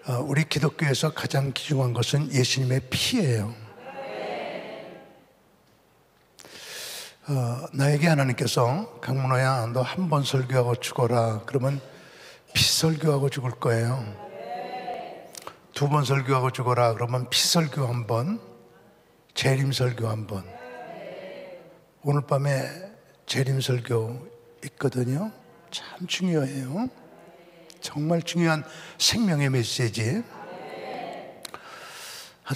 우리 기독교에서 가장 귀중한 것은 예수님의 피예요. 나에게 하나님께서 강문호야 너 한 번 설교하고 죽어라 그러면 피 설교하고 죽을 거예요. 두 번 설교하고 죽어라 그러면 피 설교 한 번, 재림 설교 한 번. 오늘 밤에 재림 설교 있거든요. 참 중요해요. 정말 중요한 생명의 메시지.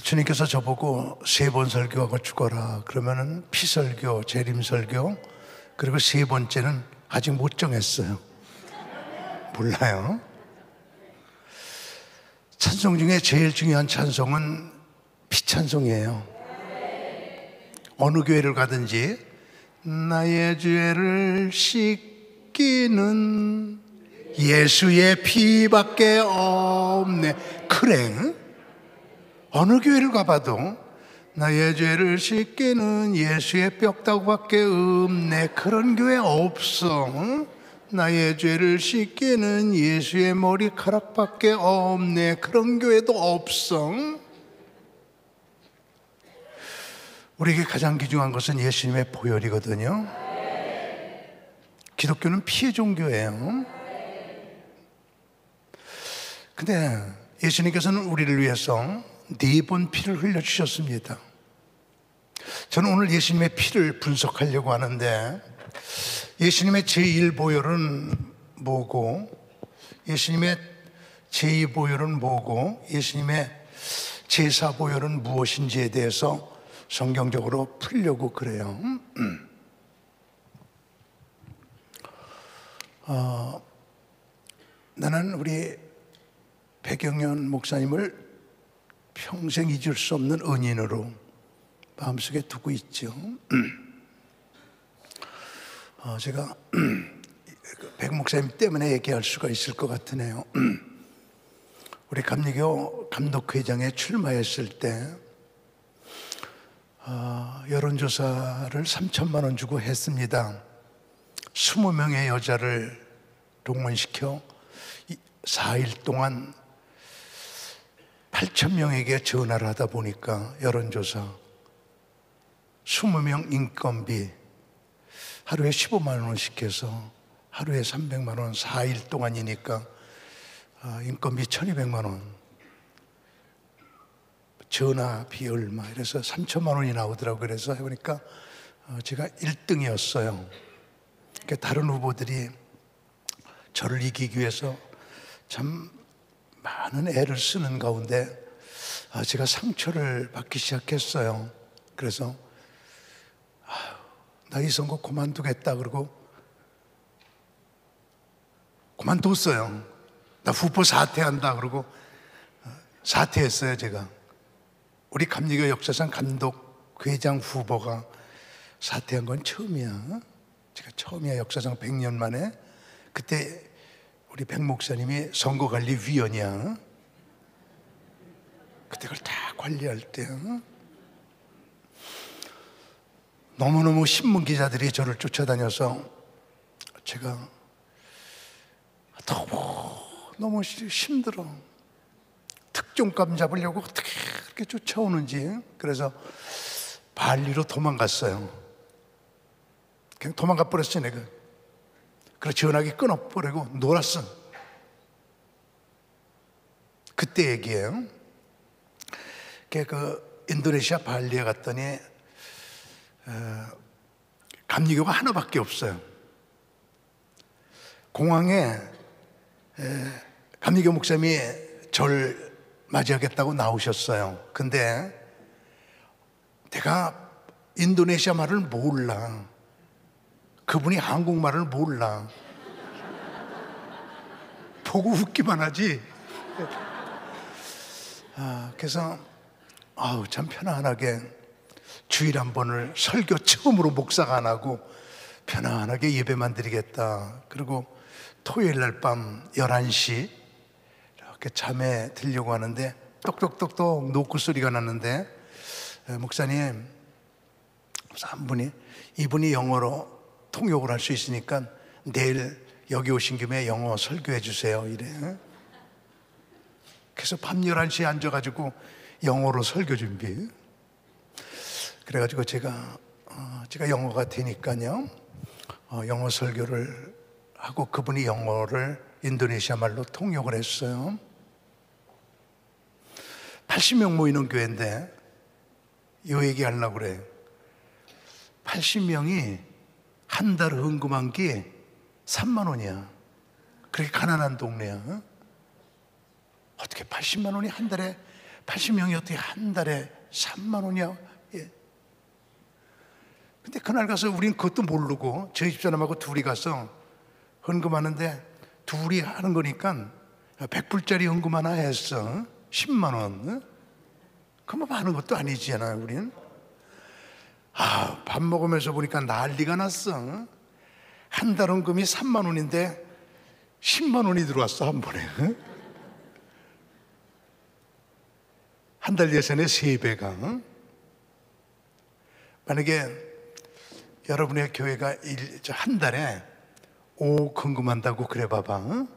주님께서 저보고 세 번 설교하고 죽어라 그러면은 피 설교, 재림 설교, 그리고 세 번째는 아직 못 정했어요. 몰라요. 찬송 중에 제일 중요한 찬송은 피찬송이에요. 어느 교회를 가든지 나의 죄를 씻기는 예수의 피밖에 없네. 그래, 어느 교회를 가봐도 나의 죄를 씻기는 예수의 뼈다구밖에 없네. 그런 교회 없어. 나의 죄를 씻기는 예수의 머리카락밖에 없네. 그런 교회도 없어. 우리에게 가장 귀중한 것은 예수님의 보혈이거든요. 기독교는 피의 종교예요. 근데 예수님께서는 우리를 위해서 4번 피를 흘려주셨습니다. 저는 오늘 예수님의 피를 분석하려고 하는데, 예수님의 제1보혈은 뭐고, 예수님의 제2보혈은 뭐고, 예수님의 제4보혈은 무엇인지에 대해서 성경적으로 풀려고 그래요. 나는 우리 백영현 목사님을 평생 잊을 수 없는 은인으로 마음속에 두고 있죠. 제가 백 목사님 때문에 얘기할 수가 있을 것 같으네요. 우리 감리교 감독회장에 출마했을 때 여론조사를 3천만 원 주고 했습니다. 20명의 여자를 동원시켜 4일 동안 8,000명에게 전화를 하다 보니까 여론조사 20명 인건비 하루에 15만 원씩 해서 하루에 300만 원, 4일 동안이니까 인건비 1,200만 원, 전화비 얼마, 이래서 3천만 원이 나오더라고요. 그래서 해보니까 제가 1등이었어요. 그러니까 다른 후보들이 저를 이기기 위해서 참 많은 애를 쓰는 가운데 제가 상처를 받기 시작했어요. 그래서 나 이 선거 그만두겠다 그러고 그만뒀어요. 나 후보 사퇴한다 그러고 사퇴했어요. 제가 우리 감리교 역사상 감독 회장 후보가 사퇴한 건 처음이야. 제가 처음이야. 역사상 100년 만에. 그때 우리 백 목사님이 선거관리위원이야. 그때 그걸 다 관리할 때 너무너무 신문 기자들이 저를 쫓아다녀서 제가 너무 힘들어. 특종감 잡으려고 어떻게 그렇게 쫓아오는지. 그래서 발리로 도망갔어요. 그냥 도망가 버렸어요. 내가. 그래서 전화기 끊어버리고 놀았어. 그때 얘기예요. 그 인도네시아 발리에 갔더니 감리교가 하나밖에 없어요. 공항에 감리교 목사님이 절 맞이하겠다고 나오셨어요. 근데 내가 인도네시아 말을 몰라. 그분이 한국말을 몰라. 보고 웃기만 하지. 그래서 참 편안하게 주일 한 번을 설교 처음으로 목사가 안 하고 편안하게 예배만 드리겠다. 그리고 토요일 날 밤 11시 이렇게 잠에 들려고 하는데 똑똑똑똑 노크 소리가 났는데 목사님 한 분이 이분이 영어로 통역을 할 수 있으니까 내일 여기 오신 김에 영어 설교해 주세요. 이래. 그래서 밤 11시에 앉아가지고 영어로 설교 준비. 그래가지고 제가 영어가 되니까요, 영어 설교를 하고 그분이 영어를 인도네시아 말로 통역을 했어요. 80명 모이는 교회인데 이 얘기 하려고 그래. 80명이 한 달 헌금한 게 3만 원이야. 그렇게 가난한 동네야. 어떻게 80만 원이 한 달에, 80명이 어떻게 한 달에 3만 원이야? 예. 근데 그날 가서 우린 그것도 모르고 저희 집사람하고 둘이 가서 헌금하는데, 둘이 하는 거니까 100불짜리 헌금 하나 했어. 10만 원. 그뭐 많은 것도 아니잖아요, 우리는. 밥 먹으면서 보니까 난리가 났어. 한 달 헌금이 3만 원인데 10만 원이 들어왔어, 한 번에. 한 달 예산의 3배가. 만약에 여러분의 교회가 한 달에 5억 헌금한다고 그래 봐봐.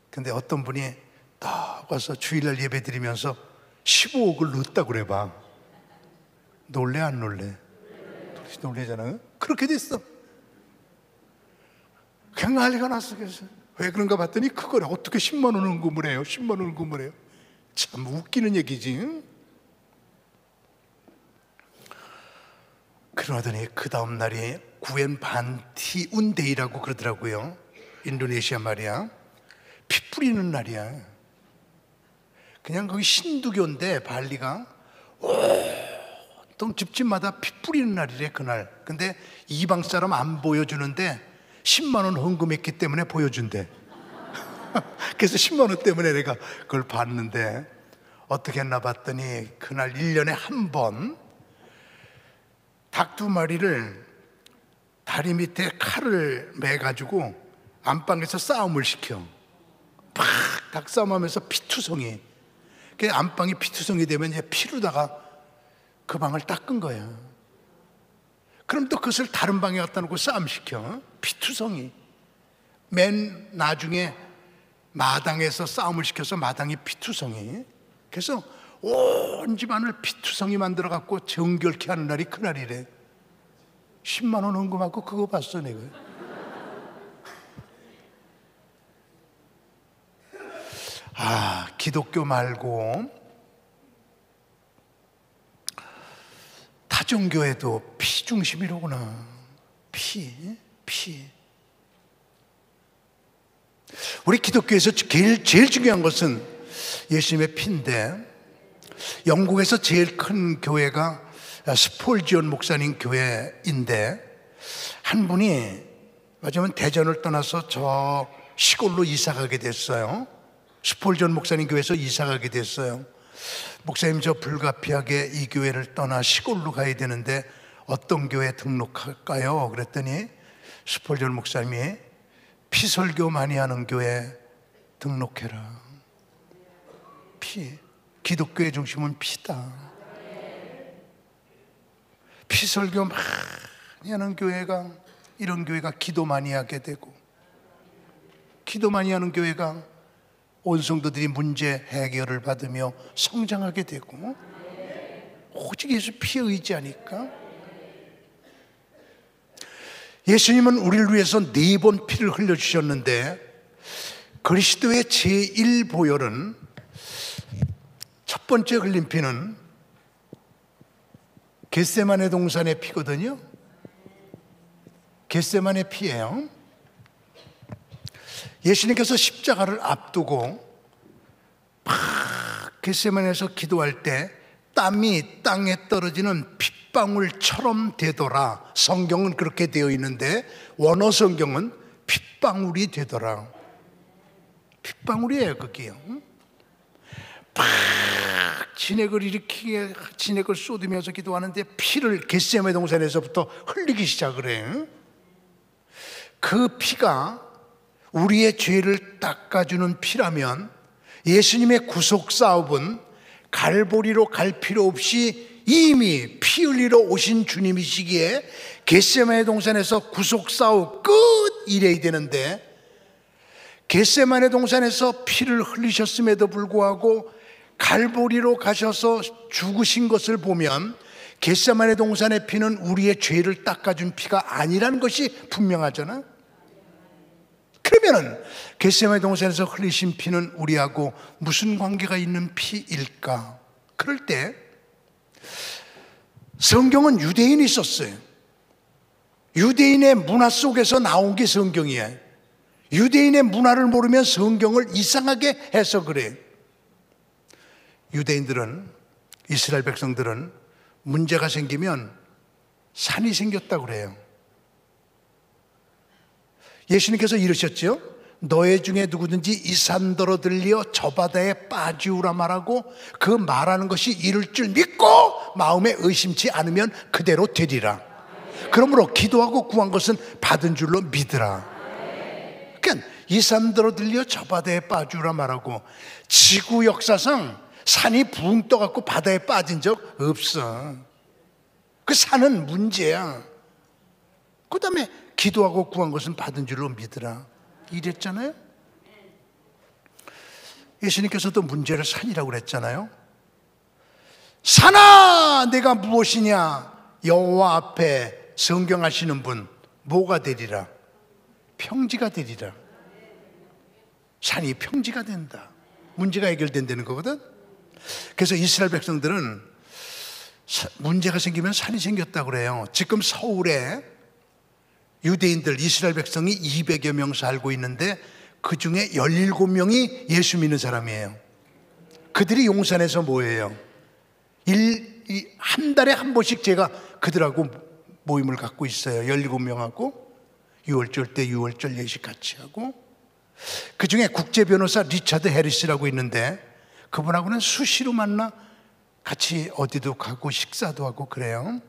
근데 어떤 분이 딱 와서 주일날 예배 드리면서 15억을 넣었다고 그래 봐. 놀래 안 놀래? 놀래잖아. 그렇게 됐어. 그냥 난리가 났어. 그래서 왜 그런가 봤더니 그거래. 어떻게 10만 원 헌금을 해요? 10만 원 헌금을 해요? 참 웃기는 얘기지. 그러더니 그 다음 날이 구엔 반티 운데이라고 그러더라고요. 인도네시아 말이야. 피 뿌리는 날이야. 그냥 거기 신두교인데 발리가 또 집집마다 피 뿌리는 날이래, 그날. 근데 이방 사람 안 보여주는데 10만 원 헌금했기 때문에 보여준대. 그래서 10만 원 때문에 내가 그걸 봤는데, 어떻게 했나 봤더니 그날 1년에 한 번 닭 2마리를 다리 밑에 칼을 매가지고 안방에서 싸움을 시켜. 팍 닭싸움하면서 피투성이. 그 안방이 피투성이 되면 이제 피로다가 그 방을 닦은 거야. 그럼 또 그것을 다른 방에 갖다 놓고 싸움시켜. 피투성이. 맨 나중에 마당에서 싸움을 시켜서 마당이 피투성이. 그래서 온 집안을 피투성이 만들어 갖고 정결케 하는 날이 그날이래. 10만 원 헌금하고 그거 봤어 내가. 기독교 말고 다종교에도 피 중심이로구나. 피. 우리 기독교에서 제일 중요한 것은 예수님의 피인데, 영국에서 제일 큰 교회가 스폴지온 목사님 교회인데, 한 분이 맞으면 대전을 떠나서 저 시골로 이사 가게 됐어요. 스폴지온 목사님 교회에서 이사 가게 됐어요. 목사님, 저 불가피하게 이 교회를 떠나 시골로 가야 되는데 어떤 교회에 등록할까요? 그랬더니 스폴지온 목사님이 피설교 많이 하는 교회 등록해라. 피. 기독교의 중심은 피다. 피설교 많이 하는 교회가, 이런 교회가 기도 많이 하게 되고, 기도 많이 하는 교회가 온 성도들이 문제 해결을 받으며 성장하게 되고, 오직 예수 피에 의지하니까. 예수님은 우리를 위해서 4번 피를 흘려주셨는데, 그리스도의 제1보혈은, 첫 번째 흘린 피는 겟세마네 동산의 피거든요. 겟세마네 피예요. 예수님께서 십자가를 앞두고 막 겟세마네에서 기도할 때 땀이 땅에 떨어지는 핏방울처럼 되더라. 성경은 그렇게 되어 있는데 원어 성경은 핏방울이 되더라. 핏방울이에요, 그게요. 팍 진액을 일으키게, 진액을 쏟으면서 기도하는데 피를 겟세마네 동산에서부터 흘리기 시작을 해요. 그 피가 우리의 죄를 닦아주는 피라면, 예수님의 구속 사업은 갈보리로 갈 필요 없이 이미 피 흘리러 오신 주님이시기에 겟세마네 동산에서 구속 사업 끝 이래야 되는데, 겟세마네 동산에서 피를 흘리셨음에도 불구하고 갈보리로 가셔서 죽으신 것을 보면 겟세마네 동산의 피는 우리의 죄를 닦아준 피가 아니라는 것이 분명하잖아. 그러면은 겟세마네 동산에서 흘리신 피는 우리하고 무슨 관계가 있는 피일까? 그럴 때 성경은 유대인이 썼어요. 유대인의 문화 속에서 나온 게 성경이에요. 유대인의 문화를 모르면 성경을 이상하게 해서 그래. 유대인들은, 이스라엘 백성들은 문제가 생기면 산이 생겼다고 그래요. 예수님께서 이르셨죠. 너희 중에 누구든지 이 산더러 들려 저 바다에 빠지우라 말하고 그 말하는 것이 이룰 줄 믿고 마음에 의심치 않으면 그대로 되리라. 그러므로 기도하고 구한 것은 받은 줄로 믿으라. 그러니까 이 산더러 들려 저 바다에 빠지우라 말하고, 지구 역사상 산이 붕 떠갖고 바다에 빠진 적 없어. 그 산은 문제야. 그 다음에 기도하고 구한 것은 받은 줄로 믿으라 이랬잖아요. 예수님께서도 문제를 산이라고 그랬잖아요. 산아 내가 무엇이냐? 여호와 앞에 성경하시는 분 뭐가 되리라? 평지가 되리라. 산이 평지가 된다. 문제가 해결된다는 거거든. 그래서 이스라엘 백성들은 문제가 생기면 산이 생겼다고 그래요. 지금 서울에 유대인들, 이스라엘 백성이 200여 명 살고 있는데 그 중에 17명이 예수 믿는 사람이에요. 그들이 용산에서 뭐예요? 한 달에 한 번씩 제가 그들하고 모임을 갖고 있어요. 17명하고 6월절 때 6월절 예식 같이 하고, 그 중에 국제 변호사 리차드 해리스라고 있는데 그분하고는 수시로 만나 같이 어디도 가고 식사도 하고 그래요.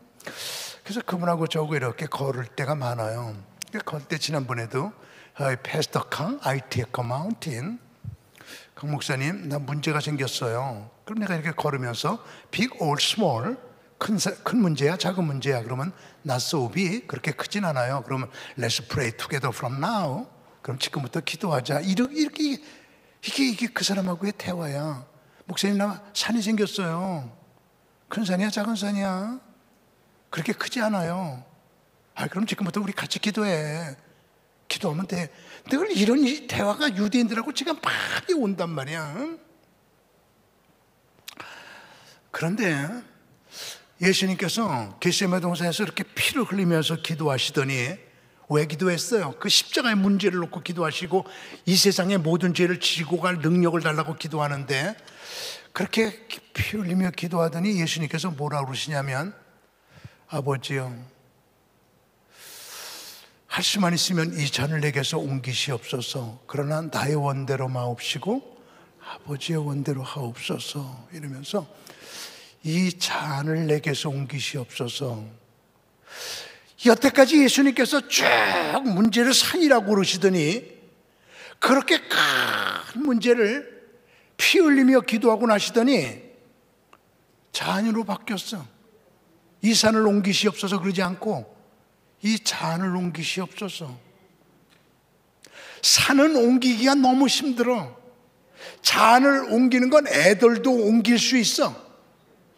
그래서 그분하고 저하고 이렇게 걸을 때가 많아요. 걸을 때 지난번에도 패스터 강 IT에커 마운틴 강 목사님 나 문제가 생겼어요. 그럼 내가 이렇게 걸으면서 big or small, 큰 문제야 작은 문제야? 그러면 not so big, 그렇게 크진 않아요. 그러면 let's pray together from now, 그럼 지금부터 기도하자. 이게 그 사람하고의 대화야. 목사님 나 산이 생겼어요. 큰 산이야 작은 산이야? 그렇게 크지 않아요. 그럼 지금부터 우리 같이 기도해. 기도하면 돼. 늘 이런 대화가 유대인들하고 지금 많이 온단 말이야. 그런데 예수님께서 겟세마네 동산에서 이렇게 피를 흘리면서 기도하시더니 왜 기도했어요? 그 십자가의 문제를 놓고 기도하시고 이 세상의 모든 죄를 지고 갈 능력을 달라고 기도하는데, 그렇게 피 흘리며 기도하더니 예수님께서 뭐라고 그러시냐면, 아버지요, 할 수만 있으면 이 잔을 내게서 옮기시옵소서. 그러나 나의 원대로 마옵시고 아버지의 원대로 하옵소서. 이러면서 이 잔을 내게서 옮기시옵소서. 여태까지 예수님께서 쭉 문제를 산이라고 그러시더니 그렇게 큰 문제를 피 흘리며 기도하고 나시더니 잔으로 바뀌었어. 이 산을 옮기시옵소서 그러지 않고 이 잔을 옮기시옵소서. 산은 옮기기가 너무 힘들어. 잔을 옮기는 건 애들도 옮길 수 있어.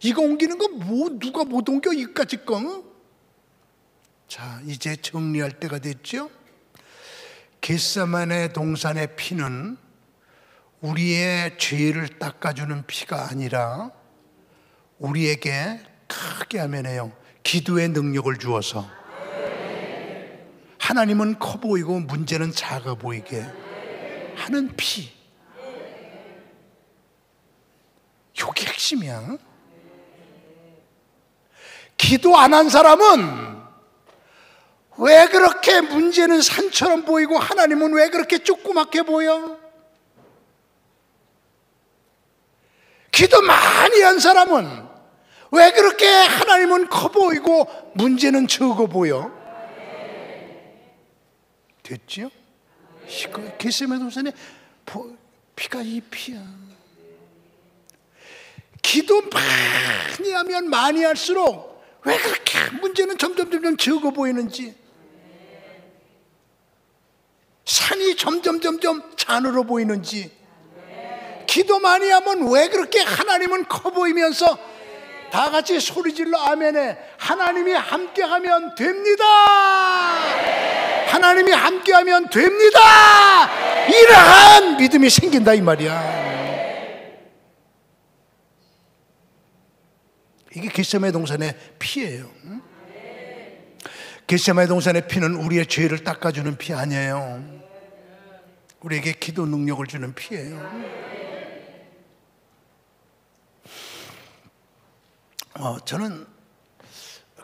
이거 옮기는 거 누가 못 옮겨 이까짓 거. 자, 이제 정리할 때가 됐죠. 겟세마네 동산의 피는 우리의 죄를 닦아주는 피가 아니라 우리에게 크게 하면해요, 기도의 능력을 주어서 하나님은 커 보이고 문제는 작아 보이게 하는 피. 이게 핵심이야. 기도 안 한 사람은 왜 그렇게 문제는 산처럼 보이고 하나님은 왜 그렇게 조그맣게 보여? 기도 많이 한 사람은 왜 그렇게 하나님은 커 보이고 문제는 적어 보여? 됐죠? 겟세마네 동산에 피가 이 피야. 기도 많이 하면 많이 할수록 왜 그렇게 문제는 점점 적어 보이는지. 산이 점점 산으로 보이는지, 기도 많이 하면 왜 그렇게 하나님은 커 보이면서 다 같이 소리질러 아멘해. 하나님이 함께하면 됩니다. 하나님이 함께하면 됩니다. 이러한 믿음이 생긴다 이 말이야. 이게 겟세마네 동산의 피예요. 겟세마네 동산의 피는 우리의 죄를 닦아주는 피 아니에요. 우리에게 기도 능력을 주는 피예요. 저는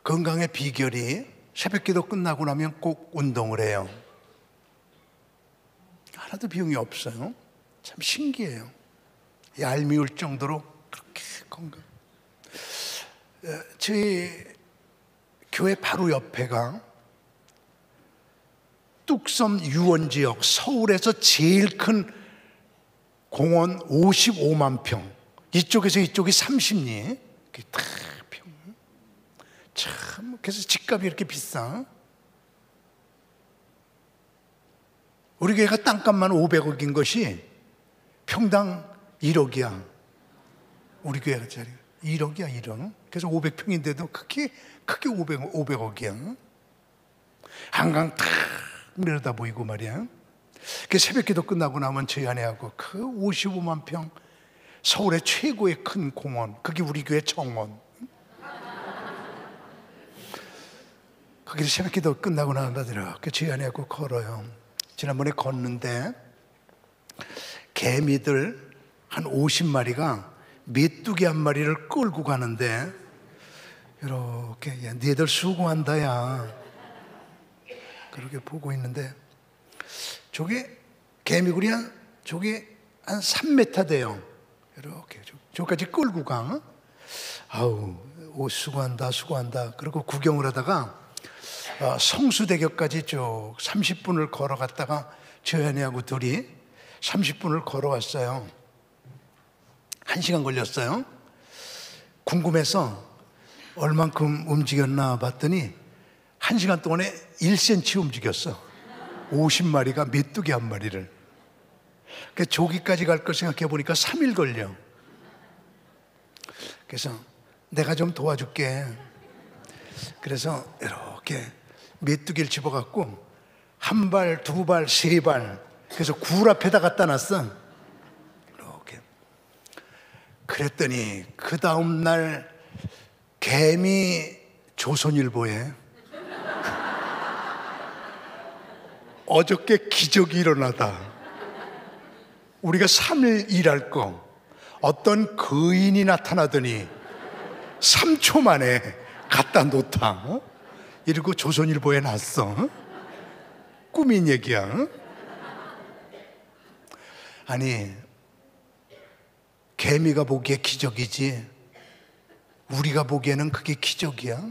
건강의 비결이 새벽기도 끝나고 나면 꼭 운동을 해요. 하나도 비용이 없어요. 참 신기해요. 얄미울 정도로 그렇게 건강. 저희 교회 바로 옆에가 뚝섬 유원지역, 서울에서 제일 큰 공원 55만 평, 이쪽에서 이쪽이 30리, 다 평. 참, 그래서 집값이 이렇게 비싸. 우리 교회가 땅값만 500억인 것이 평당 1억이야. 우리 교회가 자리 1억이야, 1억. 그래서 500평인데도 크게 500억이야. 한강 탁 내려다 보이고 말이야. 그 새벽기도 끝나고 나면 저희 아내하고 그 55만 평 서울의 최고의 큰 공원, 그게 우리 교회 정원. 거기를 새벽기도 끝나고 나면 이렇게 저희 아내하고 걸어요. 지난번에 걷는데 개미들 한 50마리가 메뚜기 한 마리를 끌고 가는데 이렇게, 야, 니들 수고한다 야, 그렇게 보고 있는데 저게 개미굴이 저게 한 3m 돼요. 이렇게 저까지 끌고 가. 아우, 수고한다 수고한다. 그리고 구경을 하다가 성수대교까지 쭉 30분을 걸어갔다가 저희 아내하고 둘이 30분을 걸어왔어요. 1시간 걸렸어요. 궁금해서 얼만큼 움직였나 봤더니 1시간 동안에 1cm 움직였어. 50마리가 메뚜기 한 마리를. 조기까지 갈 걸 생각해 보니까 3일 걸려. 그래서 내가 좀 도와줄게. 그래서 이렇게 메뚜기를 집어갖고 한 발, 두 발, 세 발, 그래서 굴 앞에다 갖다 놨어. 이렇게. 그랬더니 그 다음 날 개미 조선일보에 어저께 기적이 일어나다. 우리가 3일 일할 거 어떤 거인이 나타나더니 3초 만에 갖다 놓다. 이러고 조선일보에 났어. 꿈인 얘기야. 아니, 개미가 보기에 기적이지 우리가 보기에는 그게 기적이야?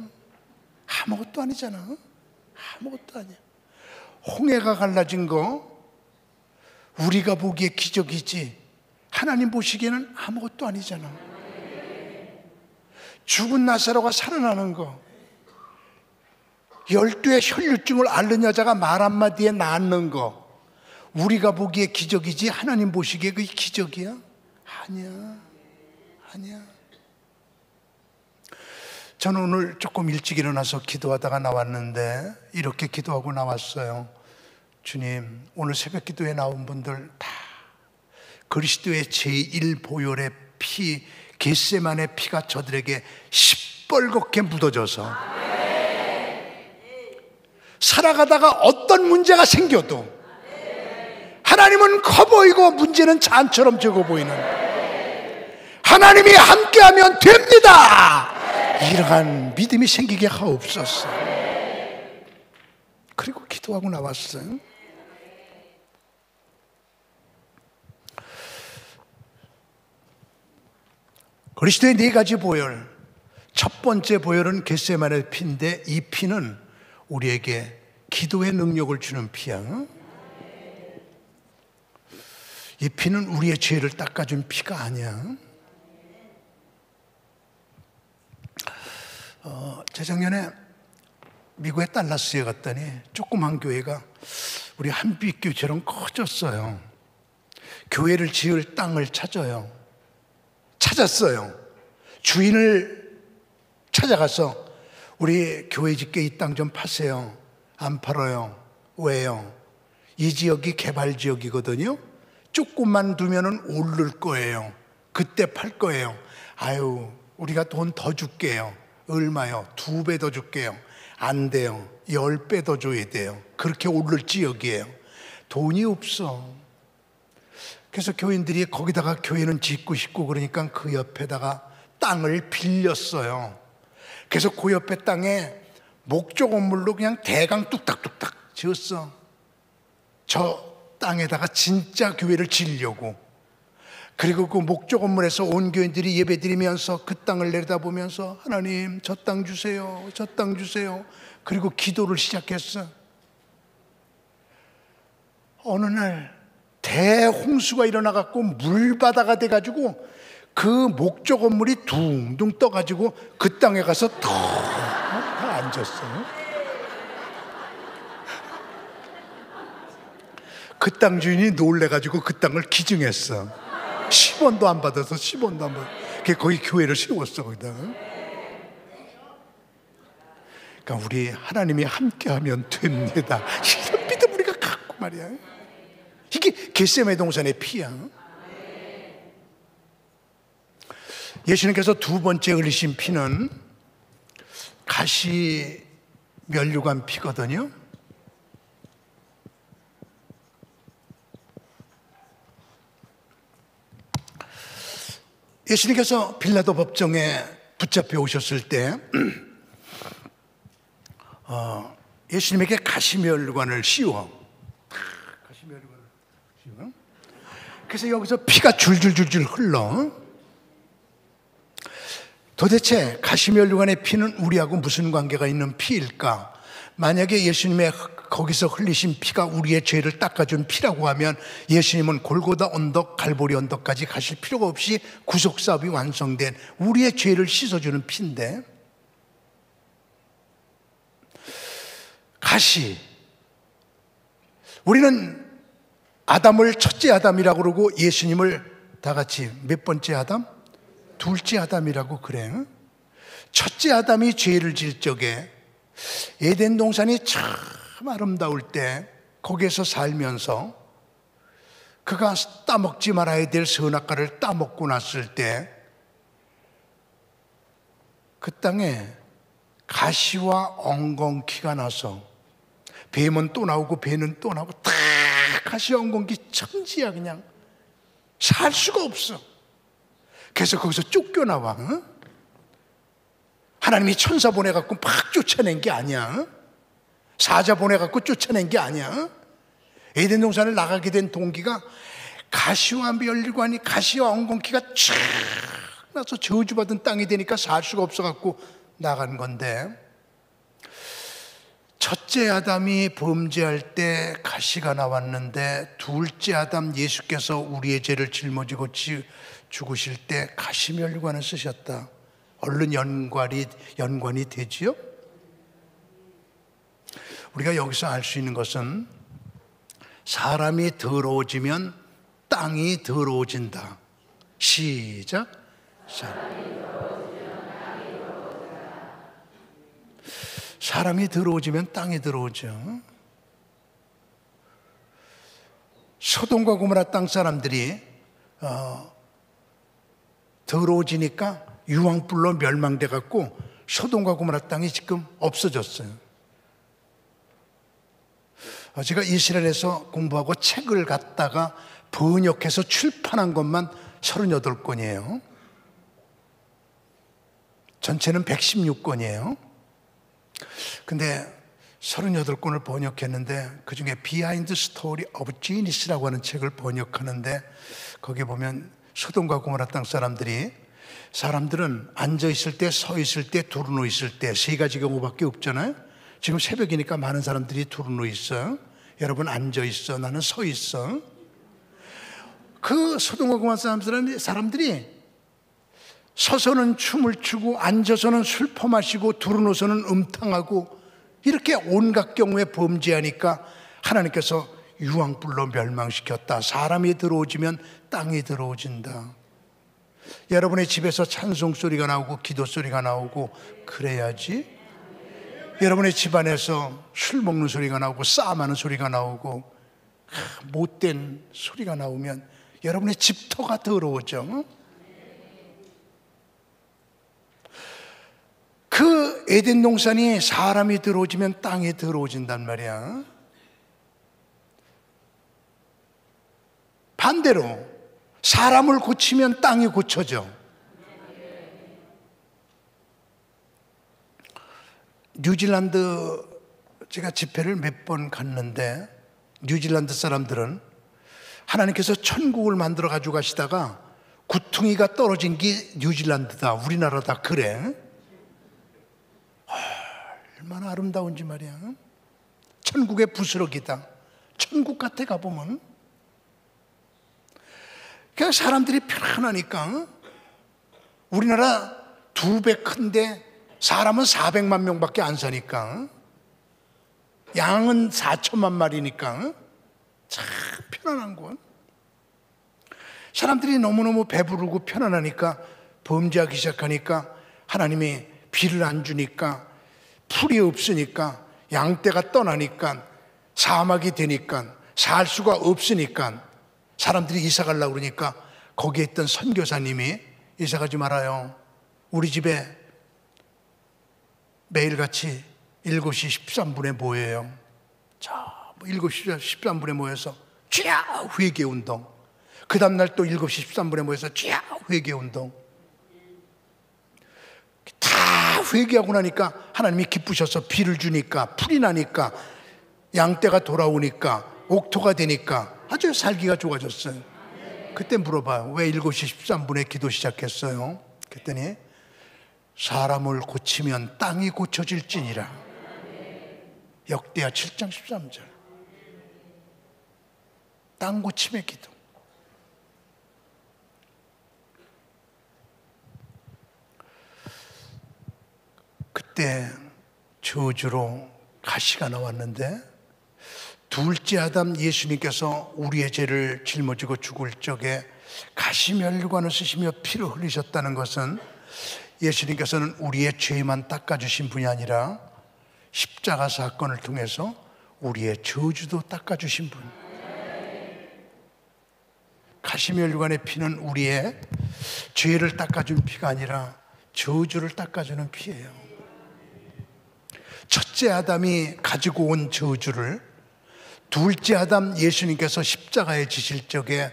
아무것도 아니잖아. 아무것도 아니야. 홍해가 갈라진 거 우리가 보기에 기적이지 하나님 보시기에는 아무것도 아니잖아. 죽은 나사로가 살아나는 거, 12의 혈류증을 앓는 여자가 말 한마디에 낫는 거, 우리가 보기에 기적이지 하나님 보시기에 그게 기적이야? 아니야. 아니야. 저는 오늘 조금 일찍 일어나서 기도하다가 나왔는데 이렇게 기도하고 나왔어요. 주님, 오늘 새벽 기도에 나온 분들 다 그리스도의 제1보혈의 피, 겟세마네 피가 저들에게 시뻘겋게 묻어져서 살아가다가 어떤 문제가 생겨도 하나님은 커 보이고 문제는 잔처럼 적어 보이는 하나님이 함께하면 됩니다. 이러한 믿음이 생기게 하옵소서. 그리고 기도하고 나왔어요. 그리스도의 4가지 보혈, 첫 번째 보혈은 겟세마네 피인데 이 피는 우리에게 기도의 능력을 주는 피야. 이 피는 우리의 죄를 닦아준 피가 아니야. 재작년에 미국의 달라스에 갔더니 조그만 교회가 우리 한빛교회처럼 커졌어요. 교회를 지을 땅을 찾았어요. 주인을 찾아가서 우리 교회 짓게 이 땅 좀 파세요. 안 팔아요. 왜요? 이 지역이 개발 지역이거든요. 조금만 두면은 오를 거예요. 그때 팔 거예요. 아유, 우리가 돈 더 줄게요. 얼마요? 2배 더 줄게요. 안 돼요. 10배 더 줘야 돼요. 그렇게 오를 지역이에요. 돈이 없어. 그래서 교인들이 거기다가 교회는 짓고 싶고 그러니까 그 옆에다가 땅을 빌렸어요. 그래서 그 옆에 땅에 목조 건물로 그냥 대강 뚝딱뚝딱 지었어. 저 땅에다가 진짜 교회를 지으려고. 그리고 그 목조 건물에서 온 교인들이 예배드리면서 그 땅을 내려다보면서 하나님 저 땅 주세요, 저 땅 주세요. 그리고 기도를 시작했어. 어느 날 대홍수가 일어나갖고 물바다가 돼가지고 그 목조 건물이 둥둥 떠가지고 그 땅에 가서 더 앉았어요. 그 땅 주인이 놀래가지고 그 땅을 기증했어. 10원도 안 받아서 10원도 안 받아. 거기 교회를 세웠어 거기다. 그러니까 우리 하나님이 함께하면 됩니다. 이런 믿음 우리가 갖고 말이야. 이게 겟세마네 동산의 피야. 예수님께서 두 번째 흘리신 피는 가시 면류관 피거든요. 예수님께서 빌라도 법정에 붙잡혀 오셨을 때 예수님에게 가시면류관을 씌워. 그래서 여기서 피가 줄줄줄줄 흘러. 도대체 가시면류관의 피는 우리하고 무슨 관계가 있는 피일까? 만약에 예수님의 거기서 흘리신 피가 우리의 죄를 닦아준 피라고 하면 예수님은 골고다 언덕, 갈보리 언덕까지 가실 필요가 없이 구속사업이 완성된 우리의 죄를 씻어주는 피인데, 가시, 우리는 아담을 첫째 아담이라고 그러고 예수님을 다 같이 몇 번째 아담? 둘째 아담이라고 그래. 첫째 아담이 죄를 질 적에 에덴 동산이 참 아름다울 때 거기에서 살면서 그가 따먹지 말아야 될 선악과를 따먹고 났을 때 그 땅에 가시와 엉겅퀴가 나서 뱀은 또 나오고 배는 또 나오고 다 가시와 엉겅퀴 천지야. 그냥 살 수가 없어. 그래서 거기서 쫓겨나와. 하나님이 천사 보내갖고 막 쫓아낸 게 아니야. 사자 보내갖고 쫓아낸 게 아니야. 에덴 동산을 나가게 된 동기가 가시와 면류관이, 가시와 엉겅퀴가 쫙 나서 저주받은 땅이 되니까 살 수가 없어갖고 나간 건데, 첫째 아담이 범죄할 때 가시가 나왔는데 둘째 아담 예수께서 우리의 죄를 짊어지고 죽으실 때 가시면류관을 쓰셨다. 얼른 연관이 되지요? 우리가 여기서 알 수 있는 것은 사람이 더러워지면 땅이 더러워진다. 시작. 사람이 더러워지면 땅이 더러워져. 소돔과 고모라 땅 사람들이 더러워지니까 유황불로 멸망돼 갖고 소돔과 고모라 땅이 지금 없어졌어요. 제가 이스라엘에서 공부하고 책을 갖다가 번역해서 출판한 것만 38권이에요. 전체는 116권이에요. 근데 38권을 번역했는데 그중에 비하인드 스토리 오브 지니스라고 하는 책을 번역하는데 거기 보면 소돔과 고모라 땅 사람들은 앉아 있을 때, 서 있을 때, 두루누워 있을 때 세 가지 경우밖에 없잖아요. 지금 새벽이니까 많은 사람들이 두루누워 있어. 여러분 앉아 있어. 나는 서 있어. 그 소돔과 고모라 사람들이 서서는 춤을 추고 앉아서는 술 퍼마시고 두루누워서는 음탕하고 이렇게 온갖 경우에 범죄하니까 하나님께서 유황불로 멸망시켰다. 사람이 들어오지면 땅이 들어오진다. 여러분의 집에서 찬송 소리가 나오고 기도 소리가 나오고 그래야지. 여러분의 집안에서 술 먹는 소리가 나오고 싸움하는 소리가 나오고 못된 소리가 나오면 여러분의 집터가 더러워져. 그 에덴 동산이 사람이 들어오지면 땅이 더러워진단 말이야. 반대로 사람을 고치면 땅이 고쳐져. 뉴질랜드 제가 집회를 몇 번 갔는데 뉴질랜드 사람들은 하나님께서 천국을 만들어 가지고 가시다가 구퉁이가 떨어진 게 뉴질랜드다, 우리나라다 그래. 얼마나 아름다운지 말이야. 천국의 부스러기다. 천국 같아 가보면. 그냥 사람들이 편안하니까. 우리나라 2배 큰데 사람은 400만 명밖에 안 사니까, 양은 4천만 마리니까 참 편안한 곳. 사람들이 너무너무 배부르고 편안하니까 범죄하기 시작하니까 하나님이 비를 안 주니까, 풀이 없으니까, 양떼가 떠나니까, 사막이 되니까, 살 수가 없으니까 사람들이 이사 가려고 그러니까 거기에 있던 선교사님이 이사 가지 말아요. 우리 집에 매일같이 7시 13분에 모여요. 자, 7시 13분에 모여서 쥐야 회개운동. 그 다음날 또 7시 13분에 모여서 쥐야 회개운동. 다 회개하고 나니까 하나님이 기쁘셔서 비를 주니까, 풀이 나니까, 양떼가 돌아오니까, 옥토가 되니까 아주 살기가 좋아졌어요. 그때 물어봐요. 왜 7시 13분에 기도 시작했어요? 그랬더니 사람을 고치면 땅이 고쳐질지니라. 역대하 7장 13절. 땅 고침의 기도. 그때 저주로 가시가 나왔는데, 둘째 아담 예수님께서 우리의 죄를 짊어지고 죽을 적에 가시면류관을 쓰시며 피를 흘리셨다는 것은 예수님께서는 우리의 죄만 닦아주신 분이 아니라 십자가 사건을 통해서 우리의 저주도 닦아주신 분. 가시면류관의 피는 우리의 죄를 닦아주는 피가 아니라 저주를 닦아주는 피예요. 첫째 아담이 가지고 온 저주를 둘째 아담 예수님께서 십자가에 지실 적에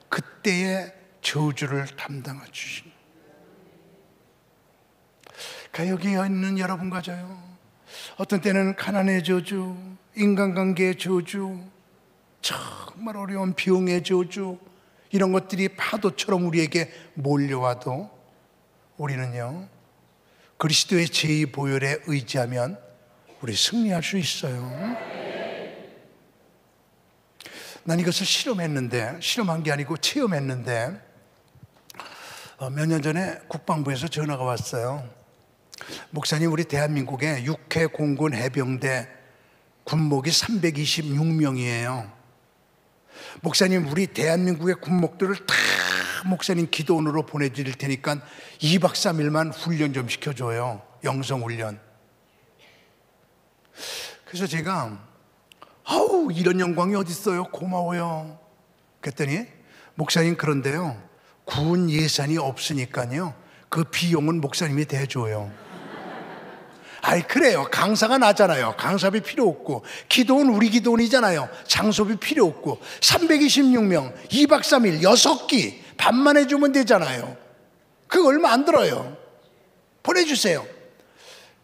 그때의 저주를 담당해 주신. 그러니까 여기 있는 여러분과 저요, 어떤 때는 가난의 저주, 인간관계의 저주, 정말 어려운 병의 저주, 이런 것들이 파도처럼 우리에게 몰려와도 우리는요, 그리스도의 제2 보혈에 의지하면 우리 승리할 수 있어요. 난 이것을 실험한 게 아니고 체험했는데, 몇 년 전에 국방부에서 전화가 왔어요. 목사님, 우리 대한민국에 육해 공군 해병대 군목이 326명이에요. 목사님, 우리 대한민국의 군목들을 다 목사님 기도원으로 보내드릴 테니까 2박 3일만 훈련 좀 시켜줘요. 영성훈련. 그래서 제가 아우, 이런 영광이 어딨어요. 고마워요. 그랬더니 목사님, 그런데요, 군 예산이 없으니까요, 그 비용은 목사님이 대줘요. 아이, 그래요. 강사가 나잖아요. 강사비 필요 없고, 기도원 우리 기도원이잖아요. 장소비 필요 없고, 326명 2박 3일 6끼 밥만 해주면 되잖아요. 그거 얼마 안 들어요. 보내주세요.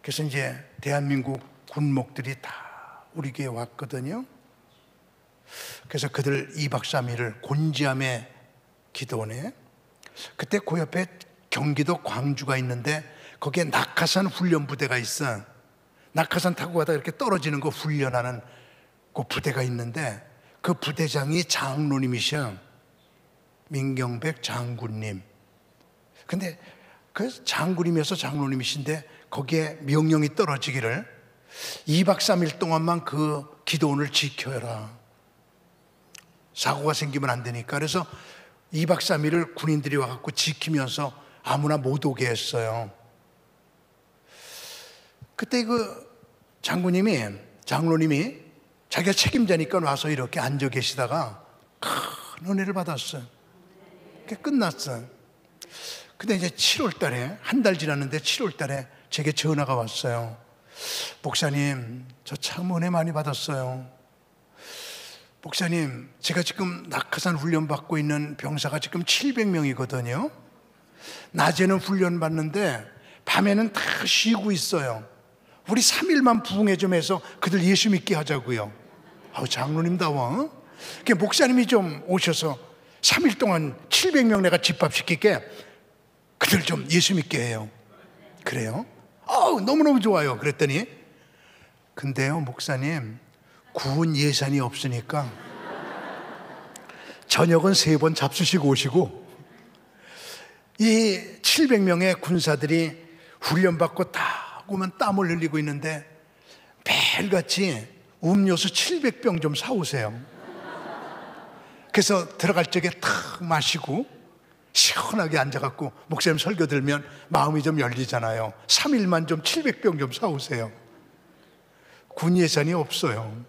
그래서 이제 대한민국 군목들이 다 우리 교회에 왔거든요. 그래서 그들 2박 3일을 곤지암의 기도원에, 그때 그 옆에 경기도 광주가 있는데 거기에 낙하산 훈련 부대가 있어. 낙하산 타고 가다가 이렇게 떨어지는 거 훈련하는 그 부대가 있는데, 그 부대장이 장로님이셔. 민경백 장군님. 근데 그 장군님이어서 장로님이신데 거기에 명령이 떨어지기를 2박 3일 동안만 그 기도원을 지켜라. 사고가 생기면 안 되니까. 그래서 2박 3일을 군인들이 와갖고 지키면서 아무나 못 오게 했어요. 그때 그 장로님이 자기가 책임자니까 와서 이렇게 앉아 계시다가 큰 은혜를 받았어요. 그게 끝났어요. 근데 이제 7월 달에, 한 달 지났는데 7월 달에 제게 전화가 왔어요. 목사님, 저 참 은혜 많이 받았어요. 목사님, 제가 지금 낙하산 훈련 받고 있는 병사가 지금 700명이거든요. 낮에는 훈련 받는데 밤에는 다 쉬고 있어요. 우리 3일만 부흥회 좀 해서 그들 예수 믿게 하자고요. 장로님다워. 목사님이 좀 오셔서 3일 동안 700명 내가 집합시킬게. 그들 좀 예수 믿게 해요. 그래요? 너무너무 좋아요. 그랬더니, 근데요 목사님, 구원 예산이 없으니까 저녁은 3번 잡수시고 오시고, 이 700명의 군사들이 훈련받고 딱 오면 땀을 흘리고 있는데 매일같이 음료수 700병 좀 사오세요. 그래서 들어갈 적에 탁 마시고 시원하게 앉아갖고 목사님 설교 들으면 마음이 좀 열리잖아요. 3일만 좀 700병 좀 사오세요. 군 예산이 없어요.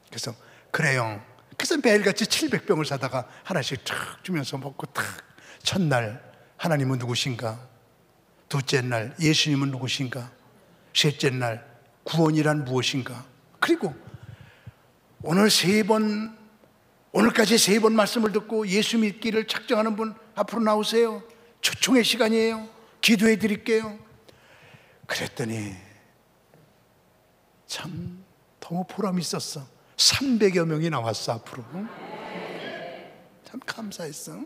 그래서 그래요. 그래서 매일같이 700병을 사다가 하나씩 쫙 주면서 먹고 탁. 첫날 하나님은 누구신가? 둘째 날 예수님은 누구신가? 셋째 날 구원이란 무엇인가? 그리고 오늘까지 3번 말씀을 듣고 예수 믿기를 작정하는 분 앞으로 나오세요. 초청의 시간이에요. 기도해 드릴게요. 그랬더니 참 너무 보람이 있었어. 300여 명이 나왔어 앞으로. 참 감사했어.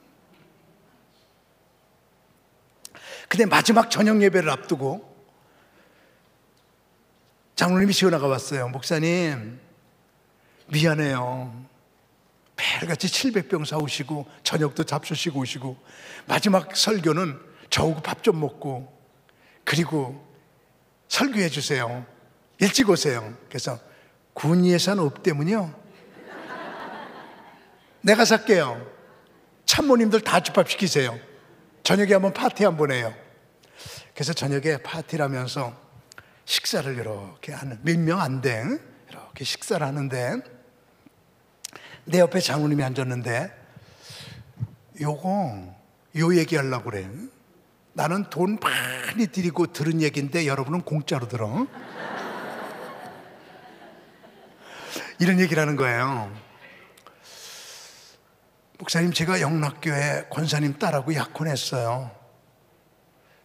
근데 마지막 저녁 예배를 앞두고 장로님이 전화가 왔어요. 목사님, 미안해요. 매일같이 700병 사오시고 저녁도 잡수시고 오시고 마지막 설교는 저하고 밥 좀 먹고 그리고 설교해 주세요. 일찍 오세요. 그래서 군 예산 없대면요 내가 살게요. 참모님들 다 집합시키세요. 저녁에 한번 파티 한번 해요. 그래서 저녁에 파티를 하면서 식사를 이렇게 하는, 몇 명 안 돼. 이렇게 식사를 하는데 내 옆에 장로님이 앉았는데 요 얘기하려고 그래. 나는 돈 많이 들이고 들은 얘기인데 여러분은 공짜로 들어. 이런 얘기를 하는 거예요. 목사님, 제가 영락교회 권사님 딸하고 약혼했어요.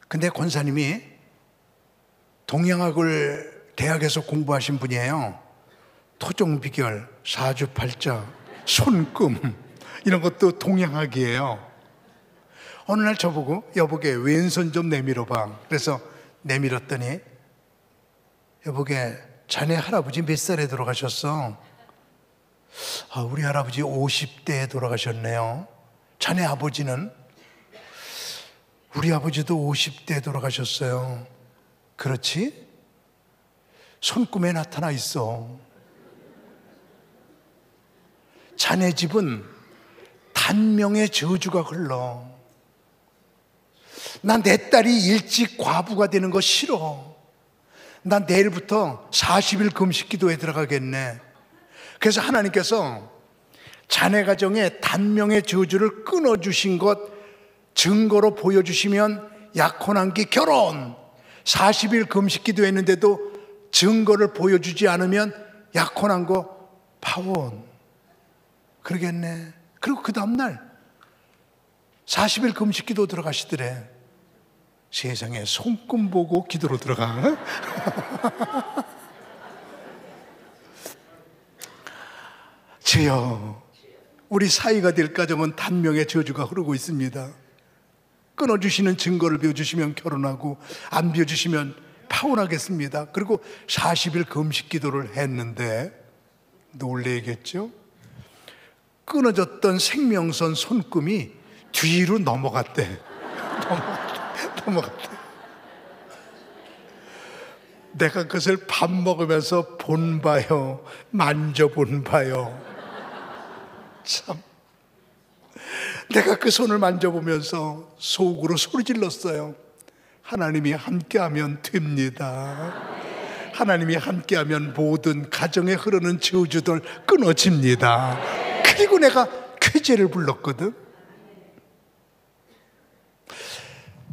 근데 권사님이 동양학을 대학에서 공부하신 분이에요. 토종비결, 사주팔자, 손금 이런 것도 동양학이에요. 어느 날 저보고 여보게 왼손 좀 내밀어봐. 그래서 내밀었더니 여보게 자네 할아버지 몇 살에 돌아가셨어? 우리 할아버지 50대에 돌아가셨네요. 자네 아버지는? 우리 아버지도 50대에 돌아가셨어요. 그렇지? 손금에 나타나 있어. 자네 집은 단명의 저주가 흘러. 난 내 딸이 일찍 과부가 되는 거 싫어. 난 내일부터 40일 금식 기도에 들어가겠네. 그래서 하나님께서 자네 가정의 단명의 저주를 끊어주신 것 증거로 보여주시면 약혼한기 결혼, 40일 금식 기도했는데도 증거를 보여주지 않으면 약혼한 거 파혼. 그러겠네. 그리고 그 다음날 40일 금식 기도 들어가시더래. 세상에 손금 보고 기도로 들어가. 주여, 우리 사이가 될 가정은 단명의 저주가 흐르고 있습니다. 끊어주시는 증거를 비워주시면 결혼하고 안 비워주시면 파혼하겠습니다. 그리고 40일 금식 기도를 했는데 놀래겠죠? 끊어졌던 생명선 손금이 뒤로 넘어갔대. 넘어갔대. 내가 그것을 밥 먹으면서 본 바요, 만져본 바요. 참, 내가 그 손을 만져보면서 속으로 소리 질렀어요. 하나님이 함께하면 됩니다. 하나님이 함께하면 모든 가정에 흐르는 저주들 끊어집니다. 그리고 내가 쾌제를 불렀거든.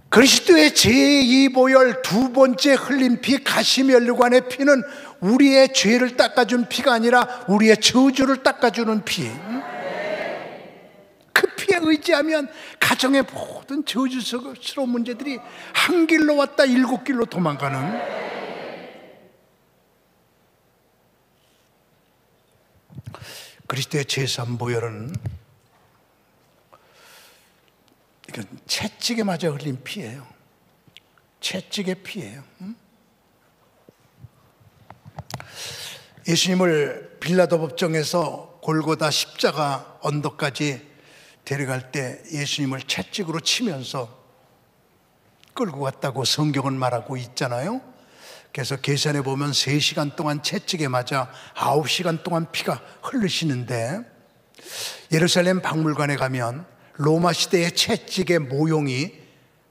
그리스도의 제2보혈 두 번째 흘린 피, 가시면류관의 피는 우리의 죄를 닦아준 피가 아니라 우리의 저주를 닦아주는 피. 그 피에 의지하면 가정의 모든 저주스러운 문제들이 한 길로 왔다 7길로 도망가는, 그리스도의 제3보혈은 이건 채찍에 맞아 흘린 피예요. 채찍의 피예요. 예수님을 빌라도 법정에서 골고다 십자가 언덕까지 데려갈 때 예수님을 채찍으로 치면서 끌고 갔다고 성경은 말하고 있잖아요. 그래서 계산해 보면 3시간 동안 채찍에 맞아 9시간 동안 피가 흐르시는데, 예루살렘 박물관에 가면 로마 시대의 채찍의 모형이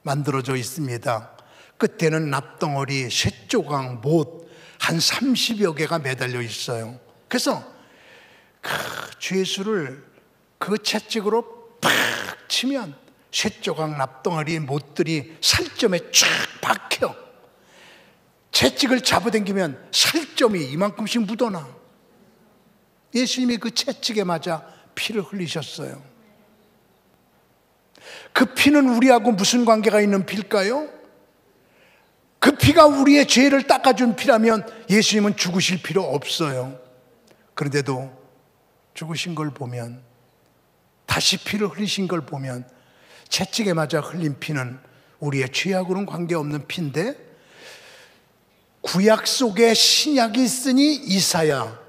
만들어져 있습니다. 끝에는 납덩어리, 쇠조각, 못 한 30여 개가 매달려 있어요. 그래서 그 죄수를 그 채찍으로 팍 치면 쇠조각, 납덩어리, 못들이 살점에 쫙 박혀. 채찍을 잡아당기면 살점이 이만큼씩 묻어나. 예수님이 그 채찍에 맞아 피를 흘리셨어요. 그 피는 우리하고 무슨 관계가 있는 피일까요? 그 피가 우리의 죄를 닦아준 피라면 예수님은 죽으실 필요 없어요. 그런데도 죽으신 걸 보면, 다시 피를 흘리신 걸 보면, 채찍에 맞아 흘린 피는 우리의 죄하고는 관계없는 피인데, 구약 속에 신약이 있으니 이사야,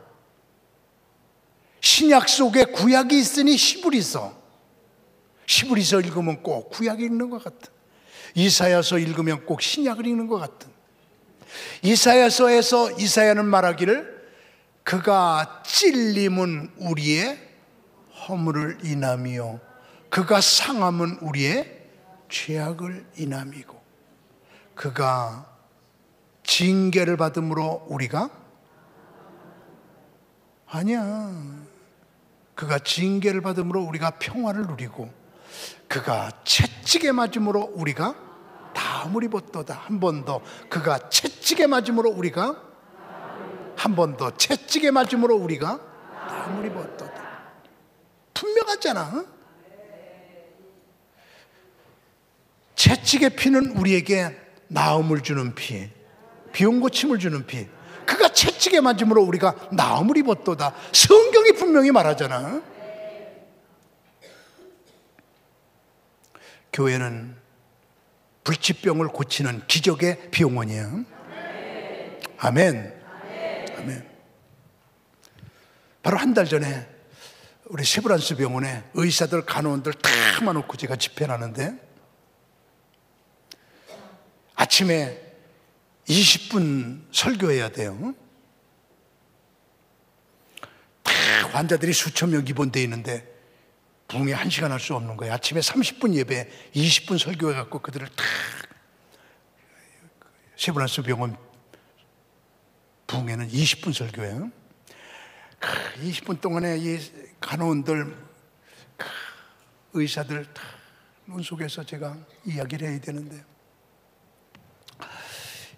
신약 속에 구약이 있으니 히브리서, 히브리서 읽으면 꼭 구약 읽는 것 같은, 이사야서 읽으면 꼭 신약을 읽는 것 같은. 이사야서에서 이사야는 말하기를 그가 찔림은 우리의 허물을 인함이요 그가 상함은 우리의 죄악을 인함이고 그가 징계를 받음으로 우리가, 아니야, 그가 징계를 받음으로 우리가 평화를 누리고 그가 채찍에 맞음으로 우리가 다음을 입었도다. 한 번 더, 그가 채찍에 맞음으로 우리가, 한 번 더, 채찍에 맞음으로 우리가 다음을 입었도다. 분명하잖아. 채찍의 피는 우리에게 나음을 주는 피, 비온 고침을 주는 피. 그가 채찍에 맞음으로 우리가 나음을 입었도다. 성경이 분명히 말하잖아. 교회는 불치병을 고치는 기적의 병원이에요. 아멘. 아멘. 바로 한 달 전에 우리 세브란스 병원에 의사들, 간호원들 다 모아놓고 제가 집회 나는데, 아침에 20분 설교해야 돼요. 다 환자들이 수천 명 입원되어 있는데 부흥회 1시간 할 수 없는 거예요. 아침에 30분 예배, 20분 설교해갖고 그들을 다 세브란스 병원 부흥회는 20분 설교예요. 20분 동안에 이 간호원들, 의사들 다 눈 속에서 제가 이야기를 해야 되는데,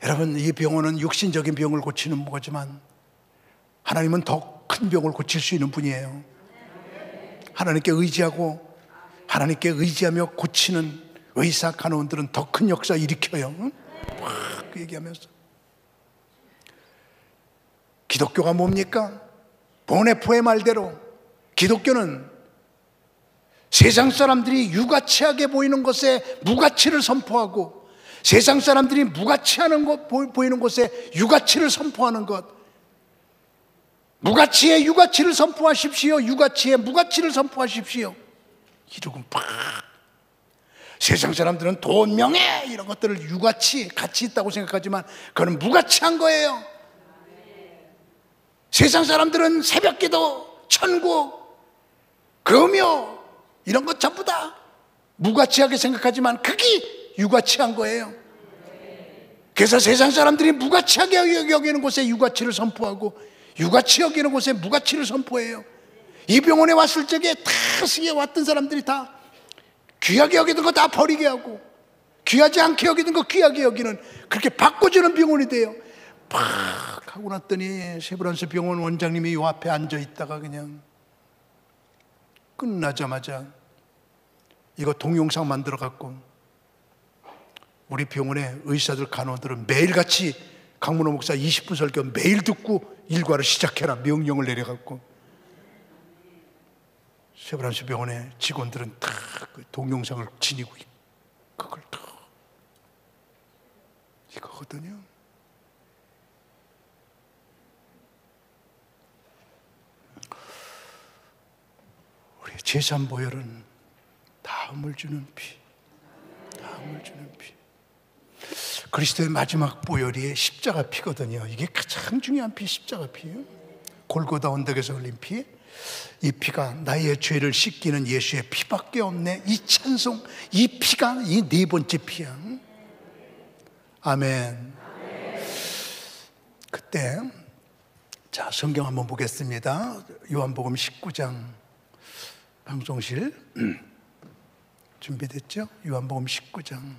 여러분, 이 병원은 육신적인 병을 고치는 거지만 하나님은 더 큰 병을 고칠 수 있는 분이에요. 하나님께 의지하고 하나님께 의지하며 고치는 의사, 간호원들은 더 큰 역사 일으켜요. 막 그 얘기하면서, 기독교가 뭡니까? 보네포의 말대로 기독교는 세상 사람들이 유가치하게 보이는 것에 무가치를 선포하고, 세상 사람들이 무가치하는 것 보이는 곳에 유가치를 선포하는 것. 무가치의 유가치를 선포하십시오. 유가치의 무가치를 선포하십시오. 이러고 막 세상 사람들은 돈, 명예 이런 것들을 유가치, 가치 있다고 생각하지만 그건 무가치한 거예요. 세상 사람들은 새벽기도, 천국, 금요 이런 것 전부 다 무가치하게 생각하지만 그게 유가치한 거예요. 그래서 세상 사람들이 무가치하게 여기는 곳에 유가치를 선포하고 유가치 여기는 곳에 무가치를 선포해요. 이 병원에 왔을 적에 다 시기에 왔던 사람들이 다 귀하게 여기던 거 다 버리게 하고 귀하지 않게 여기던 거 귀하게 여기는, 그렇게 바꿔주는 병원이 돼요. 팍 하고 났더니 세브란스 병원 원장님이 요 앞에 앉아 있다가 그냥 끝나자마자 이거 동영상 만들어 갖고 우리 병원의 의사들, 간호들은 매일같이 강문호 목사 20분 설교 매일 듣고 일과를 시작해라 명령을 내려갖고 세브란스 병원의 직원들은 다 그 동영상을 지니고 그걸 다 이거거든요. 우리 제3보혈은 다음을 주는 피, 다음을 주는 피. 그리스도의 마지막 보혈이 십자가 피거든요. 이게 가장 중요한 피, 십자가 피예요. 골고다 언덕에서 흘린 피. 이 피가 나의 죄를 씻기는 예수의 피밖에 없네. 이 찬송, 이 피가 이 네 번째 피야. 아멘. 그때 자, 성경 한번 보겠습니다. 요한복음 19장 방송실 준비됐죠? 요한복음 19장.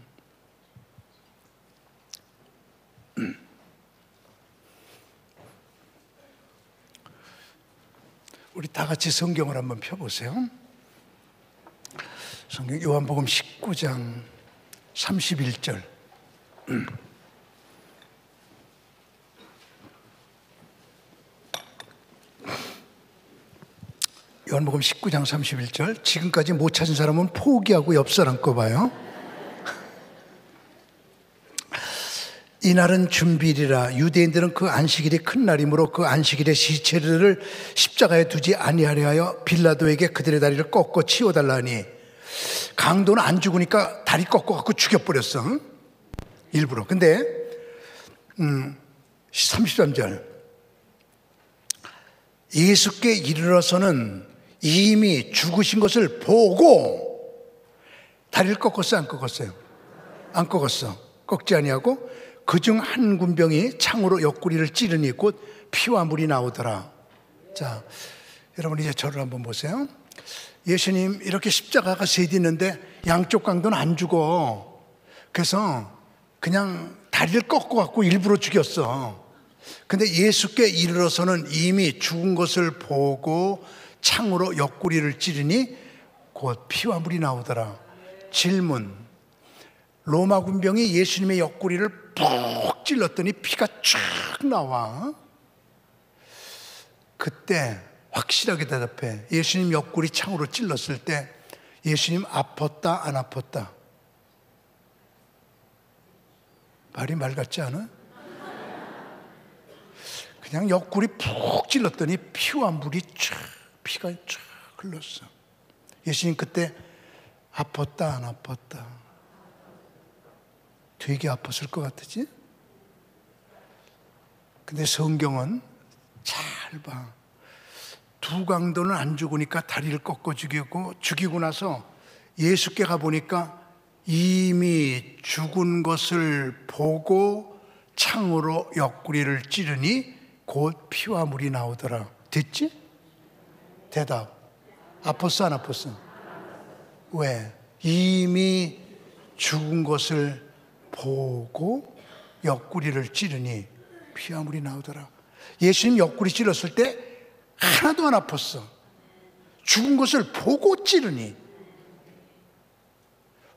우리 다 같이 성경을 한번 펴보세요. 성경 요한복음 19장 31절. 요한복음 19장 31절. 지금까지 못 찾은 사람은 포기하고 옆 사람 거 봐요. 이날은 준비일이라 유대인들은 그 안식일이 큰 날이므로 그 안식일에 시체들을 십자가에 두지 아니하려 하여 빌라도에게 그들의 다리를 꺾어 치워달라니, 강도는 안 죽으니까 다리 꺾어 갖고 죽여버렸어. 일부러. 근데 33절. 예수께 이르러서는 이미 죽으신 것을 보고 다리를 꺾었어, 안 꺾었어요? 안 꺾었어. 꺾지 아니하고 그중 한 군병이 창으로 옆구리를 찌르니 곧 피와 물이 나오더라. 자, 여러분 이제 저를 한번 보세요. 예수님 이렇게 십자가가 셋 있는데 양쪽 강도는 안 죽어. 그래서 그냥 다리를 꺾어 갖고 일부러 죽였어. 근데 예수께 이르러서는 이미 죽은 것을 보고 창으로 옆구리를 찌르니 곧 피와 물이 나오더라. 질문. 로마 군병이 예수님의 옆구리를 푹 찔렀더니 피가 쫙 나와. 그때 확실하게 대답해. 예수님 옆구리 창으로 찔렀을 때 예수님 아팠다 안 아팠다? 말이 말 같지 않아? 그냥 옆구리 푹 찔렀더니 피와 물이 피가 쫙 흘렀어. 예수님 그때 아팠다 안 아팠다? 되게 아팠을 것 같으지? 근데 성경은 잘 봐. 두 강도는 안 죽으니까 다리를 꺾어 죽이고 나서 예수께 가보니까 이미 죽은 것을 보고 창으로 옆구리를 찌르니 곧 피와 물이 나오더라. 됐지? 대답. 아팠어 안 아팠어? 왜? 이미 죽은 것을 보고 옆구리를 찌르니 피와 물이 나오더라. 예수님 옆구리 찔렀을 때 하나도 안 아팠어. 죽은 것을 보고 찌르니.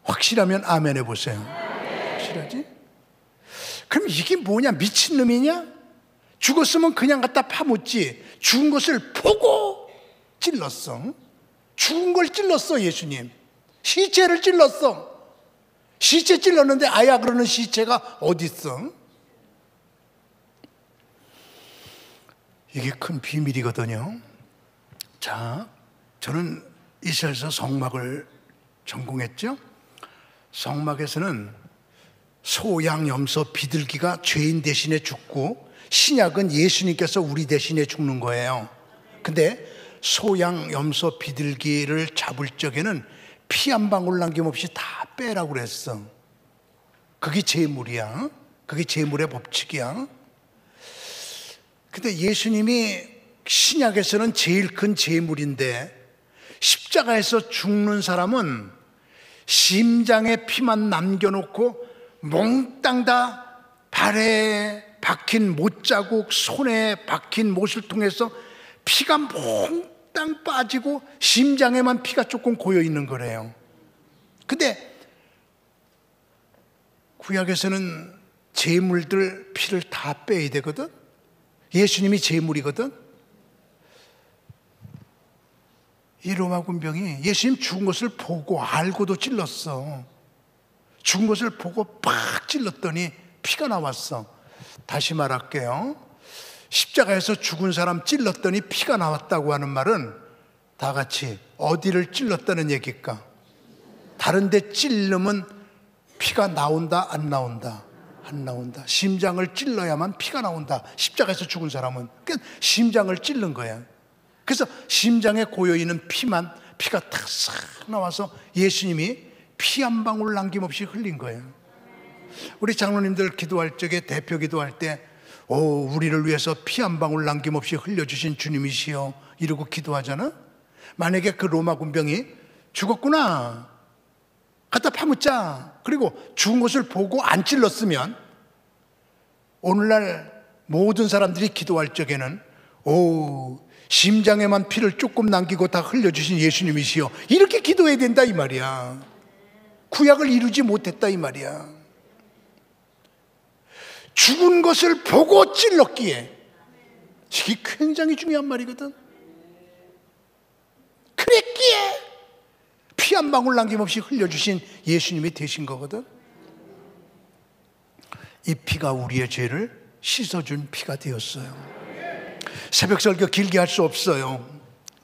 확실하면 아멘 해보세요. 확실하지? 그럼 이게 뭐냐? 미친놈이냐? 죽었으면 그냥 갖다 파묻지. 죽은 것을 보고 찔렀어. 죽은 걸 찔렀어. 예수님 시체를 찔렀어. 시체 찔렀는데 아야 그러는 시체가 어디 있어? 이게 큰 비밀이거든요. 자, 저는 이스라엘에서 성막을 전공했죠. 성막에서는 소, 양, 염소, 비둘기가 죄인 대신에 죽고 신약은 예수님께서 우리 대신에 죽는 거예요. 근데 소, 양, 염소, 비둘기를 잡을 적에는 피 한 방울 남김없이 다 빼라고 그랬어. 그게 제물이야. 그게 제물의 법칙이야. 근데 예수님이 신약에서는 제일 큰 제물인데 십자가에서 죽는 사람은 심장에 피만 남겨놓고 몽땅 다 발에 박힌 못자국, 손에 박힌 못을 통해서 피가 몽땅 빠지고 심장에만 피가 조금 고여 있는 거래요. 근데 구약에서는 제물들 피를 다 빼야 되거든. 예수님이 제물이거든. 이 로마 군병이 예수님 죽은 것을 보고 알고도 찔렀어. 죽은 것을 보고 팍 찔렀더니 피가 나왔어. 다시 말할게요. 십자가에서 죽은 사람 찔렀더니 피가 나왔다고 하는 말은 다 같이 어디를 찔렀다는 얘기일까? 다른 데 찔르면 피가 나온다, 안 나온다? 안 나온다. 심장을 찔러야만 피가 나온다. 십자가에서 죽은 사람은 그러니까 심장을 찔른 거야. 그래서 심장에 고여있는 피가 탁 나와서 예수님이 피 한 방울 남김없이 흘린 거예요. 우리 장로님들 기도할 적에 대표 기도할 때 우리를 위해서 피 한 방울 남김없이 흘려주신 주님이시여 이러고 기도하잖아. 만약에 그 로마 군병이 죽었구나, 갖다 파묻자, 그리고 죽은 것을 보고 안 찔렀으면 오늘날 모든 사람들이 기도할 적에는 심장에만 피를 조금 남기고 다 흘려주신 예수님이시여 이렇게 기도해야 된다 이 말이야. 구약을 이루지 못했다 이 말이야. 죽은 것을 보고 찔렀기에, 이게 굉장히 중요한 말이거든. 그랬기에 피 한 방울 남김없이 흘려주신 예수님이 되신 거거든. 이 피가 우리의 죄를 씻어준 피가 되었어요. 새벽 설교 길게 할 수 없어요.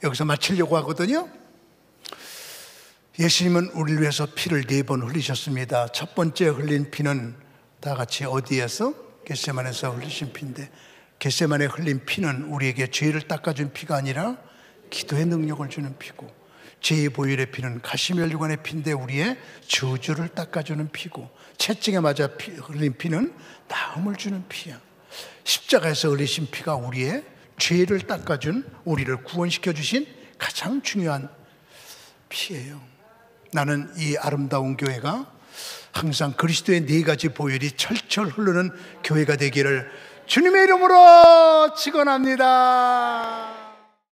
여기서 마치려고 하거든요. 예수님은 우리를 위해서 피를 4번 흘리셨습니다. 첫 번째 흘린 피는 다 같이 어디에서? 겟세마네에서 흘리신 피인데, 겟세마네 흘린 피는 우리에게 죄를 닦아준 피가 아니라 기도의 능력을 주는 피고, 죄의 보혈의 피는 가시면류관의 피인데 우리의 저주를 닦아주는 피고, 채찍에 맞아 흘린 피는 나음을 주는 피야. 십자가에서 흘리신 피가 우리의 죄를 닦아준, 우리를 구원시켜 주신 가장 중요한 피예요. 나는 이 아름다운 교회가 항상 그리스도의 4가지 보혈이 철철 흐르는 교회가 되기를 주님의 이름으로 축원합니다.